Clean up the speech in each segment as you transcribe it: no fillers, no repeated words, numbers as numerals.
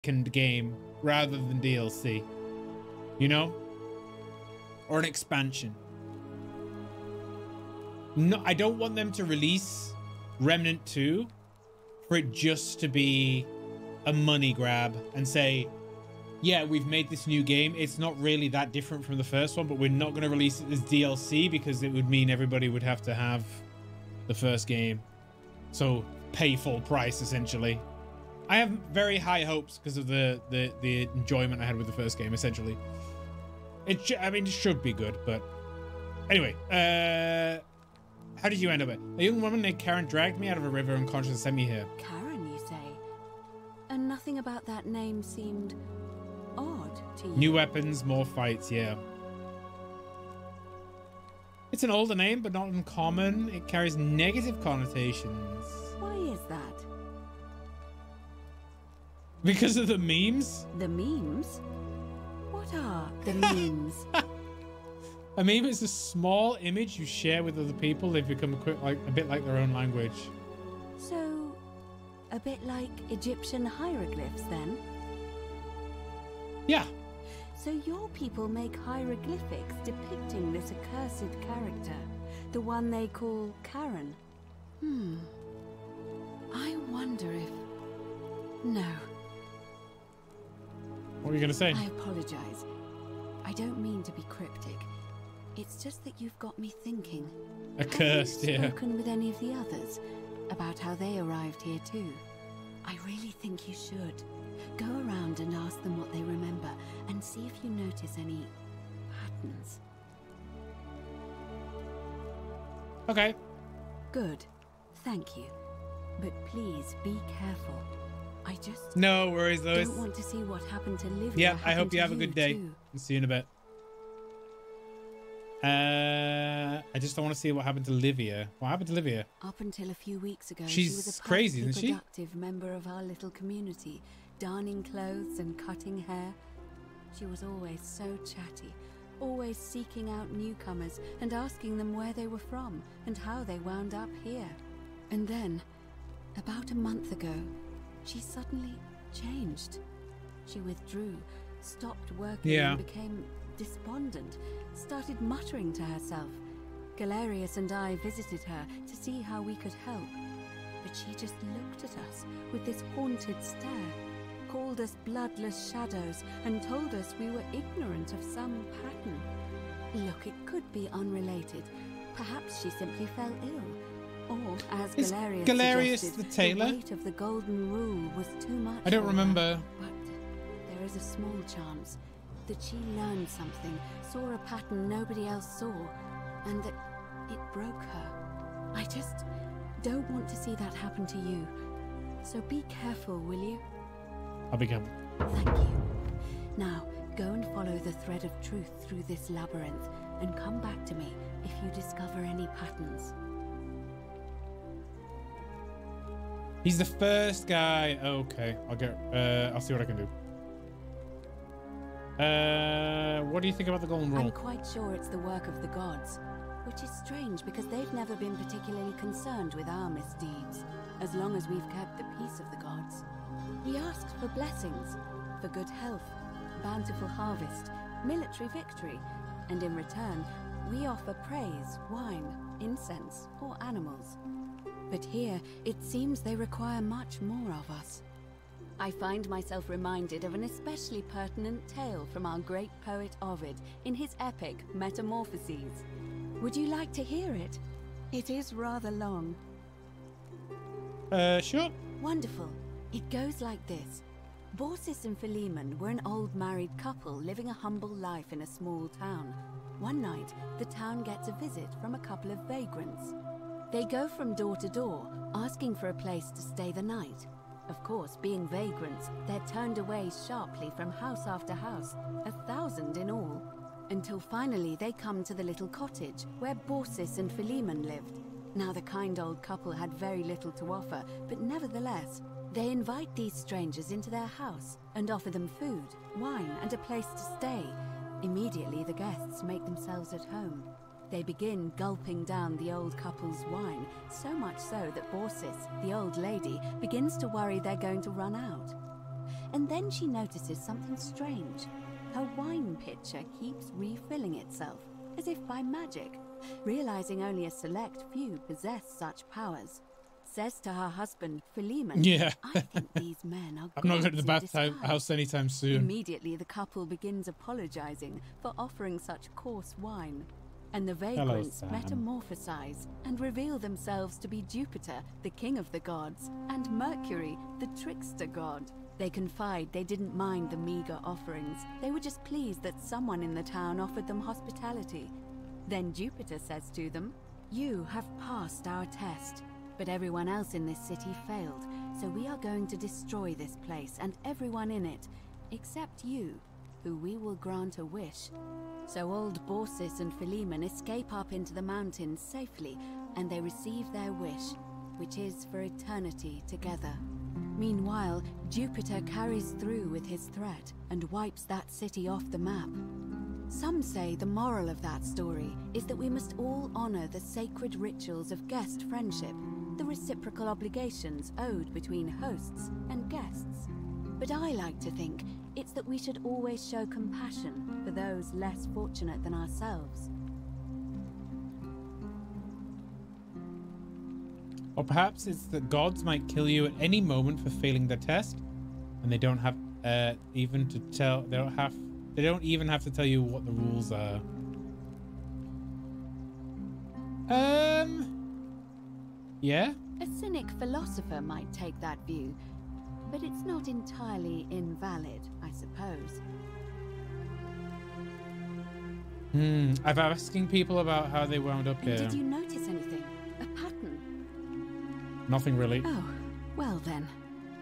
game rather than DLC. You know? Or an expansion. No, I don't want them to release Remnant 2 for it just to be a money grab and say, yeah, we've made this new game. It's not really that different from the first one, but we're not going to release it as DLC because it would mean everybody would have to have the first game. So pay full price, essentially. I have very high hopes because of the enjoyment I had with the first game, essentially. I mean, it should be good, but anyway, how did you end up it? A young woman named Karen dragged me out of a river unconscious and sent me here. Karen, you say? And nothing about that name seemed odd to you? New weapons, more fights, yeah. It's an older name, but not uncommon. It carries negative connotations. Why is that? Because of the memes? The memes? What are the memes? A meme is a small image you share with other people. They've become a bit like their own language. So, a bit like Egyptian hieroglyphs, then? Yeah. So your people make hieroglyphics depicting this accursed character, the one they call Karen. I wonder if... No. What were you going to say? I apologize. I don't mean to be cryptic. It's just that you've got me thinking. Accursed, yeah. Have you spoken with any of the others about how they arrived here too? I really think you should. Go around and ask them what they remember and see if you notice any patterns. Okay. Good. Thank you. But please be careful. I just no worries, Lois. don't want to see what happened to Livia. Yeah, I hope you have a good day. Too. See you in a bit. I just don't want to see what happened to Livia. What happened to Livia? Up until a few weeks ago, She's she was a crazy, isn't she? productive member of our little community, darning clothes and cutting hair. She was always so chatty, always seeking out newcomers and asking them where they were from and how they wound up here. And then, about a month ago, she suddenly changed. She withdrew, stopped working and became despondent, started muttering to herself. Galerius and I visited her to see how we could help, but she just looked at us with this haunted stare, called us bloodless shadows, and told us we were ignorant of some pattern. Look, it could be unrelated. Perhaps she simply fell ill. Or, as Galerius suggested, the tailor? The weight of the golden rule was too much. I don't remember. But there is a small chance that she learned something, saw a pattern nobody else saw, and that it broke her. I just don't want to see that happen to you. So be careful, will you? I'll be careful. Thank you. Now, go and follow the thread of truth through this labyrinth, and come back to me if you discover any patterns. He's the first guy. Okay, I'll see what I can do. What do you think about the golden rule? I'm quite sure it's the work of the gods, which is strange because they've never been particularly concerned with our misdeeds, as long as we've kept the peace of the gods. We asked for blessings, for good health, bountiful harvest, military victory, and in return, we offer praise, wine, incense, or animals. But here, it seems they require much more of us. I find myself reminded of an especially pertinent tale from our great poet Ovid in his epic Metamorphoses. Would you like to hear it? It is rather long. Sure. Wonderful. It goes like this. Baucis and Philemon were an old married couple living a humble life in a small town. One night, the town gets a visit from a couple of vagrants. They go from door to door, asking for a place to stay the night. Of course, being vagrants, they're turned away sharply from house after house, 1,000 in all, until finally they come to the little cottage where Baucis and Philemon lived. Now, the kind old couple had very little to offer, but nevertheless, they invite these strangers into their house and offer them food, wine, and a place to stay. Immediately, the guests make themselves at home. They begin gulping down the old couple's wine, so much so that Baucis, the old lady, begins to worry they're going to run out. and then she notices something strange. Her wine pitcher keeps refilling itself, as if by magic. Realizing only a select few possess such powers, says to her husband, Philemon, Yeah. I think these men are I'm not going to the gods in bathhouse disguise. anytime soon. Immediately, the couple begins apologizing for offering such coarse wine, and the vagrants Sam. metamorphosize and reveal themselves to be Jupiter, the king of the gods, and Mercury, the trickster god. They confide they didn't mind the meager offerings. They were just pleased that someone in the town offered them hospitality. Then Jupiter says to them, "You have passed our test, but everyone else in this city failed, so we are going to destroy this place and everyone in it, except you, who we will grant a wish." So old Baucis and Philemon escape up into the mountains safely, and they receive their wish, which is for eternity together. Meanwhile, Jupiter carries through with his threat and wipes that city off the map. Some say the moral of that story is that we must all honor the sacred rituals of guest friendship, the reciprocal obligations owed between hosts and guests. But I like to think it's that we should always show compassion for those less fortunate than ourselves. Or perhaps it's that gods might kill you at any moment for failing their test, and they don't have even to tell. They don't even have to tell you what the rules are. Yeah. A cynic philosopher might take that view, but it's not entirely invalid, I suppose. I've been asking people about how they wound up And here. did you notice anything? A pattern? Nothing really. Oh, well then.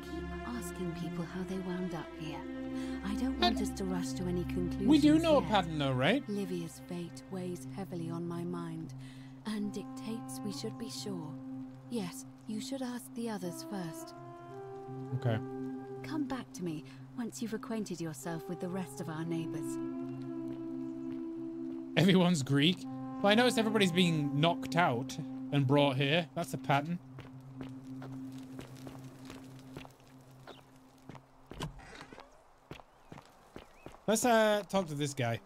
Keep asking people how they wound up here. I don't want us to rush to any conclusions. We do know a yet. pattern though, right? Livia's fate weighs heavily on my mind, and dictates we should be sure. Yes, you should ask the others first. Okay. Come back to me once you've acquainted yourself with the rest of our neighbors. Everyone's Greek. Well, I noticed everybody's being knocked out and brought here. That's a pattern. Let's talk to this guy.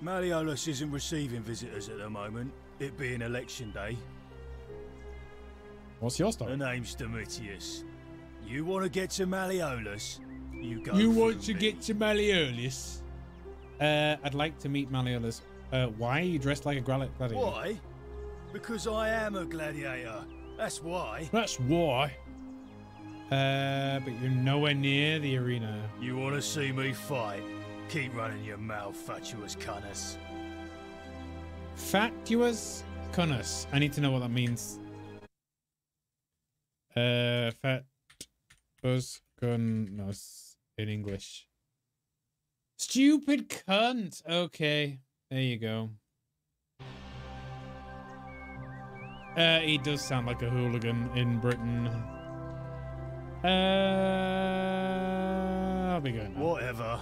Malleolus isn't receiving visitors at the moment, it being election day. What's your story? Her name's Domitius. You want to get to Malleolus? You go. You through want to me. get to Malleolus? I'd like to meet Malleolus. Why are you dressed like a gladiator? Why? Because I am a gladiator. That's why. That's why. But you're nowhere near the arena. You want to see me fight? Keep running your mouth, fatuous cunnus. Fatuous cunnus. I need to know what that means. Fatuous cunnus in English. Stupid cunt. Okay, there you go. He does sound like a hooligan in Britain. I'll be going now. Whatever.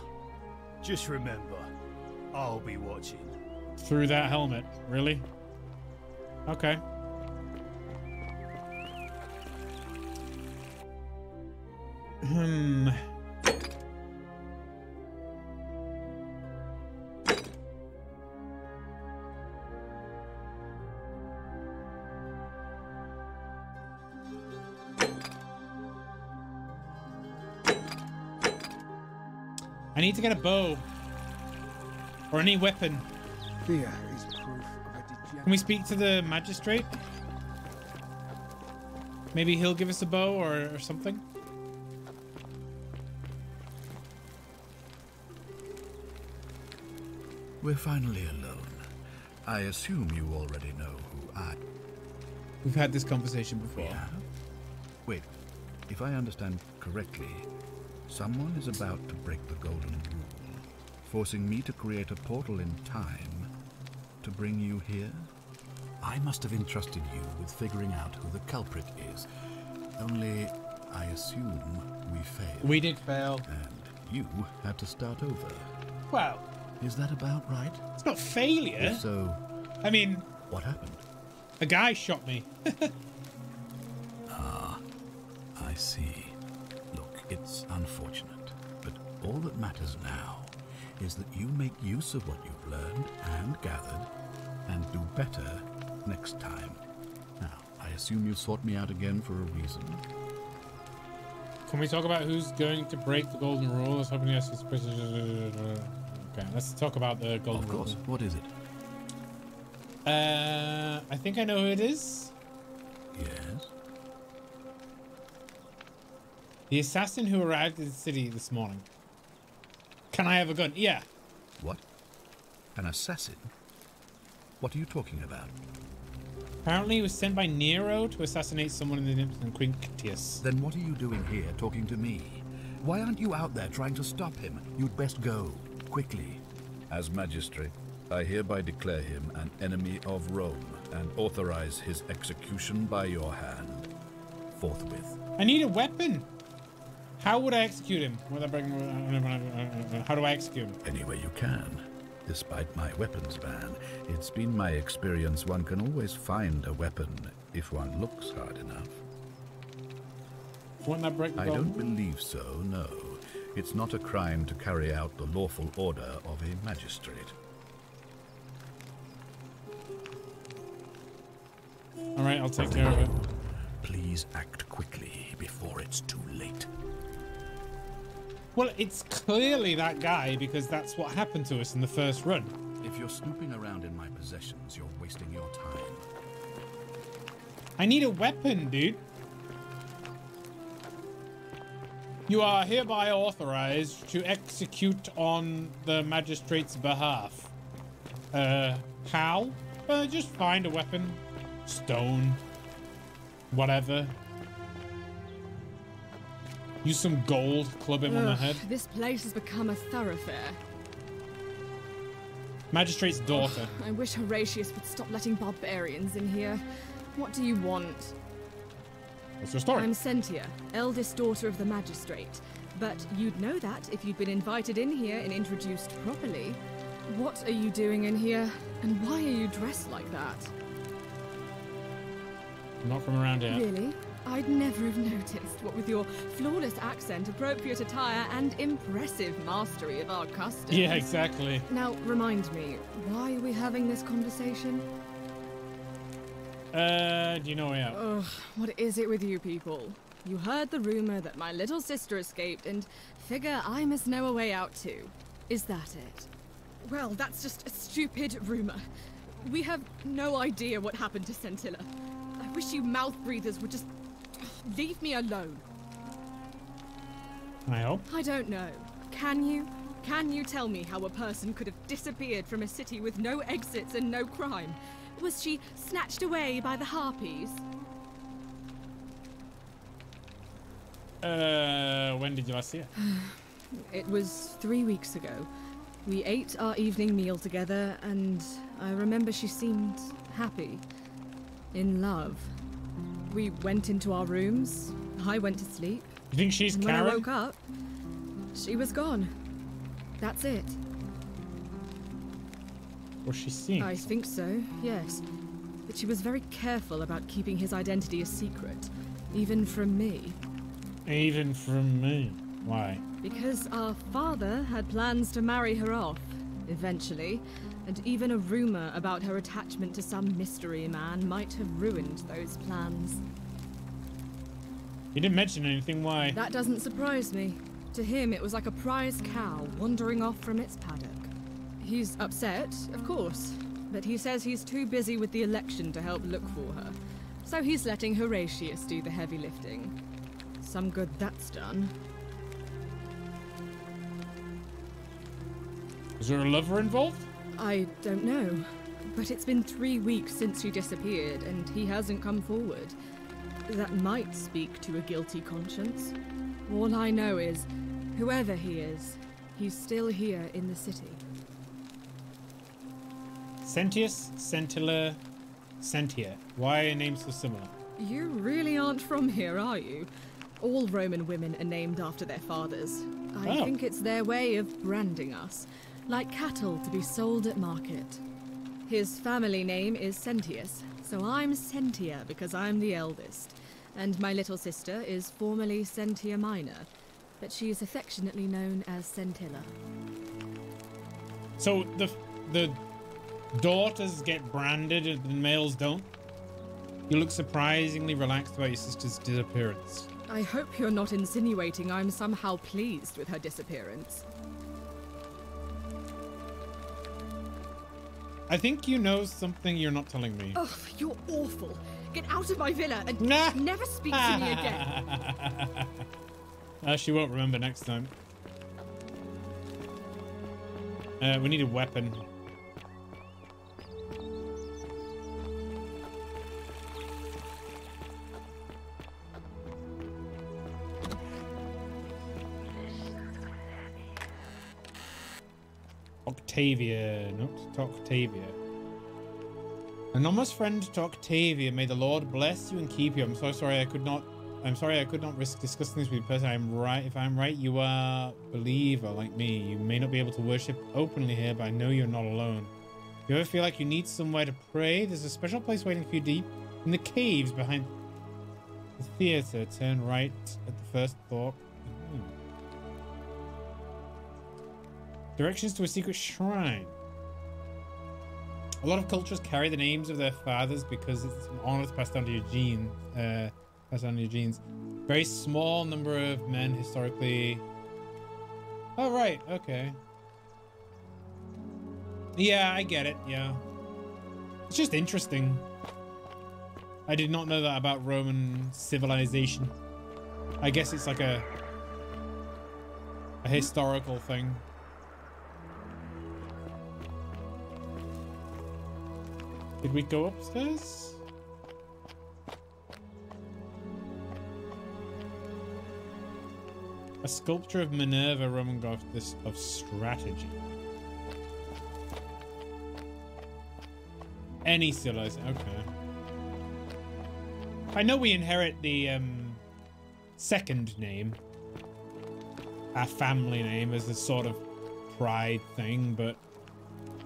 Just remember, I'll be watching. Through that helmet, really? Okay. I need to get a bow. Or any weapon. Fear is proof of a degenerate. Can we speak to the magistrate? Maybe he'll give us a bow or something? We're finally alone. I assume you already know who I We've had this conversation before. am. Wait, if I understand correctly, someone is about to break the golden rule, forcing me to create a portal in time to bring you here? I must have entrusted you with figuring out who the culprit is. Only, I assume we failed. We did fail. And you had to start over. Well, Is that about right? it's not failure. If so, I mean, what happened? a guy shot me. see. Look, it's unfortunate, but all that matters now is that you make use of what you've learned and gathered and do better next time. Now, I assume you sought me out again for a reason. Can we talk about who's going to break the golden rule? I was hoping yes. Okay, let's talk about the golden rule. Of course. What is it? I think I know who it is. Yes? The assassin who arrived in the city this morning. Can I have a gun? Yeah. What? An assassin? What are you talking about? Apparently he was sent by Nero to assassinate someone in the Nymphs and Quinctius. Then what are you doing here talking to me? Why aren't you out there trying to stop him? You'd best go. Quickly. As magistrate, I hereby declare him an enemy of Rome and authorize his execution by your hand. Forthwith. I need a weapon. How would I execute him? How do I execute him? Any way you can. Despite my weapons ban, it's been my experience one can always find a weapon if one looks hard enough. Wouldn't that break the I golden don't rule? believe so, no. It's not a crime to carry out the lawful order of a magistrate. All right, I'll take care of it. Please act quickly before it's too late. Well, it's clearly that guy because that's what happened to us in the first run. If you're snooping around in my possessions, you're wasting your time. I need a weapon, dude. You are hereby authorized to execute on the magistrate's behalf. How? Just find a weapon. Stone. Whatever. Use some gold, club him on the head. This place has become a thoroughfare. Magistrate's daughter. I wish Horatius would stop letting barbarians in here. What do you want? What's your story? I'm Sentia, eldest daughter of the magistrate. But you'd know that if you'd been invited in here and introduced properly. What are you doing in here? And why are you dressed like that? Not from around here. Really? I'd never have noticed, what with your flawless accent, appropriate attire, and impressive mastery of our customs. Yeah, exactly. Now, remind me, why are we having this conversation? Do you know way out? Ugh, what is it with you people? You heard the rumor that my little sister escaped and figure I must know a way out too. Is that it? Well, that's just a stupid rumor. We have no idea what happened to Scintilla. I wish you mouth breathers would just leave me alone. I hope. I don't know. Can you? Can you tell me how a person could have disappeared from a city with no exits and no crime? Was she snatched away by the Harpies? When did you last see her? It was 3 weeks ago. We ate our evening meal together, and I remember she seemed happy. In love. We went into our rooms. I went to sleep. You think she's And when Karen? I woke up, she was gone. That's it. Or she seems? I think so, yes. But she was very careful about keeping his identity a secret, even from me. Even from me. Why? Because our father had plans to marry her off, eventually, and even a rumor about her attachment to some mystery man might have ruined those plans. You didn't mention anything. Why? That doesn't surprise me. To him, it was like a prize cow wandering off from its paddock. He's upset, of course, but he says he's too busy with the election to help look for her. So he's letting Horatius do the heavy lifting. Some good that's done. Is there a lover involved? I don't know, but it's been 3 weeks since she disappeared, and he hasn't come forward. That might speak to a guilty conscience. All I know is, whoever he is, he's still here in the city. Sentius, Scintilla, Sentia. Why are names so similar? You really aren't from here, are you? All Roman women are named after their fathers. I think it's their way of branding us, like cattle to be sold at market. His family name is Sentius, so I'm Sentia because I'm the eldest. and my little sister is formerly Sentia Minor, but she is affectionately known as Scintilla. So the daughters get branded and the males don't? You look surprisingly relaxed about your sister's disappearance. I hope you're not insinuating I'm somehow pleased with her disappearance. I think you know something you're not telling me. Oh, you're awful. Get out of my villa and Nah. never speak to me again. She won't remember next time. We need a weapon. Octavia, not to Octavia. Anonymous friend to Octavia. May the Lord bless you and keep you. I'm sorry I could not risk discussing this with you personally. If I'm right, you are a believer like me. You may not be able to worship openly here, but I know you're not alone. If you ever feel like you need somewhere to pray, there's a special place waiting for you deep in the caves behind the theater. Turn right at the first thought. Directions to a secret shrine. A lot of cultures carry the names of their fathers because it's an honor to pass down to your genes. Very small number of men historically. Oh right, okay. Yeah, I get it. Yeah, it's just interesting. I did not know that about Roman civilization. I guess it's like a historical thing. Did we go upstairs? A sculpture of Minerva, Roman goddess of strategy. Any civilization, okay. I know we inherit the second name, our family name, as a sort of pride thing, but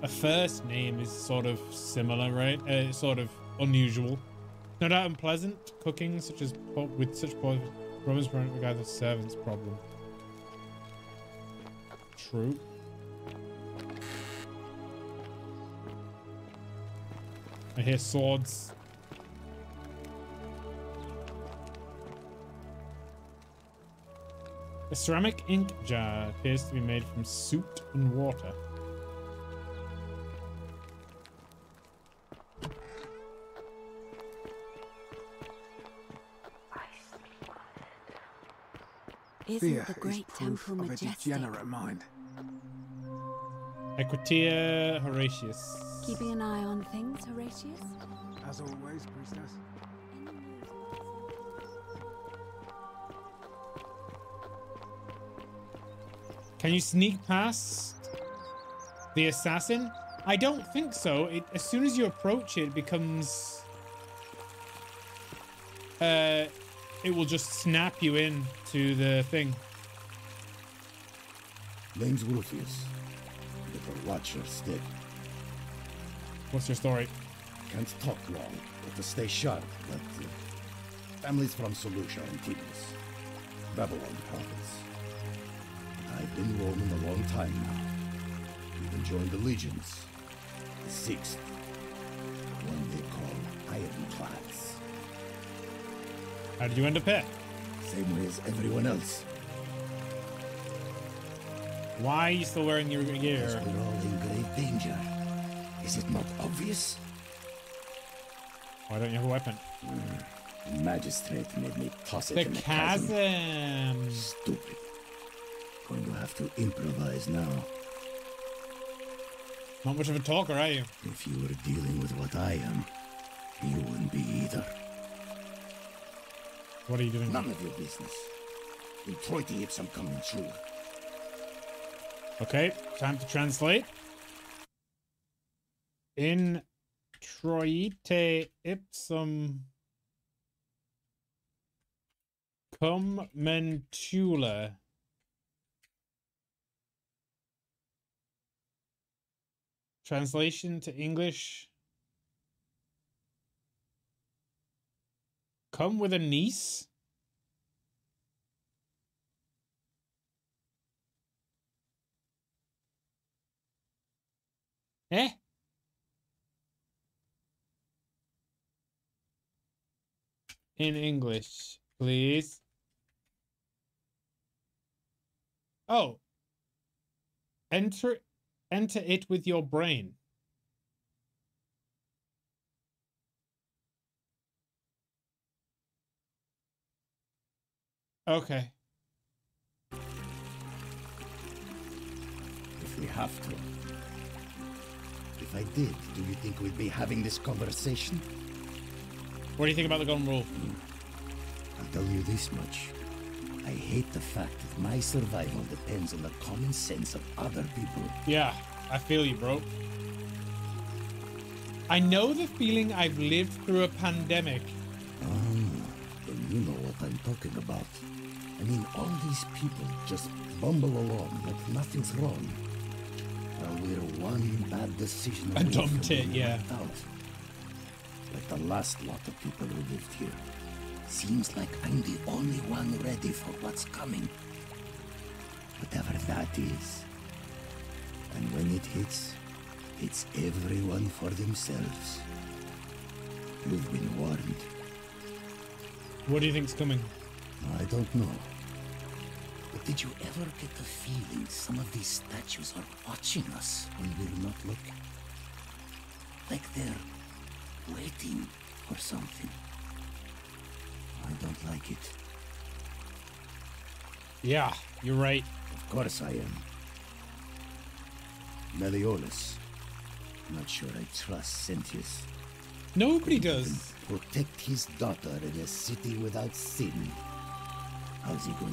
a first name is sort of similar, right? Sort of unusual. No doubt unpleasant cooking, such as with such poor Romans regard the servants' problem. True. I hear swords. A ceramic ink jar appears to be made from soot and water. Isn't Fear the great is proof temple of a majestic? degenerate mind. Equitia Horatius. Keeping an eye on things, Horatius? As always, priestess. Can you sneak past the assassin? I don't think so. As soon as you approach it, it becomes... it will just snap you in to the thing. Name's Rufius. Better watch your step. What's your story? Can't talk long, but to stay sharp. But families from Seleucia and Tigris, Babylon province. I've been roaming a long time now. Even joined the legions. The sixth, the one they call Ironclads. How did you end up here? Same way as everyone else. Why are you still wearing your Because gear? we're all in grave danger. Is it not obvious? Why don't you have a weapon? The magistrate made me toss it The in the chasm. chasm. Stupid. Going to have to improvise now. Not much of a talker, are you? If you were dealing with what I am, you wouldn't be either. What are you doing? None of your business. Introiti ipsum coming true. Okay, time to translate. In Troite ipsum cum mentula. Translation to English. come with a niece? Eh? In English, please. Oh. Enter it with your brain. Okay. If we have to. If I did, do you think we'd be having this conversation? What do you think about the golden rule? I'll tell you this much. I hate the fact that my survival depends on the common sense of other people. Yeah, I feel you, bro. I know the feeling I've lived through a pandemic. Then you know what I'm talking about. I mean, all these people just bumble along like nothing's wrong. While we're one bad decision away from being wiped out. Like the last lot of people who lived here. Seems like I'm the only one ready for what's coming. Whatever that is. And when it hits, it's everyone for themselves. You've been warned. What do you think's coming? I don't know. But did you ever get the feeling some of these statues are watching us when we're not looking? Like they're waiting for something. I don't like it. Yeah, you're right. Of course I am. Meliodas. Not sure I trust Sentius. Nobody does. Protect his daughter in a city without sin. How's he going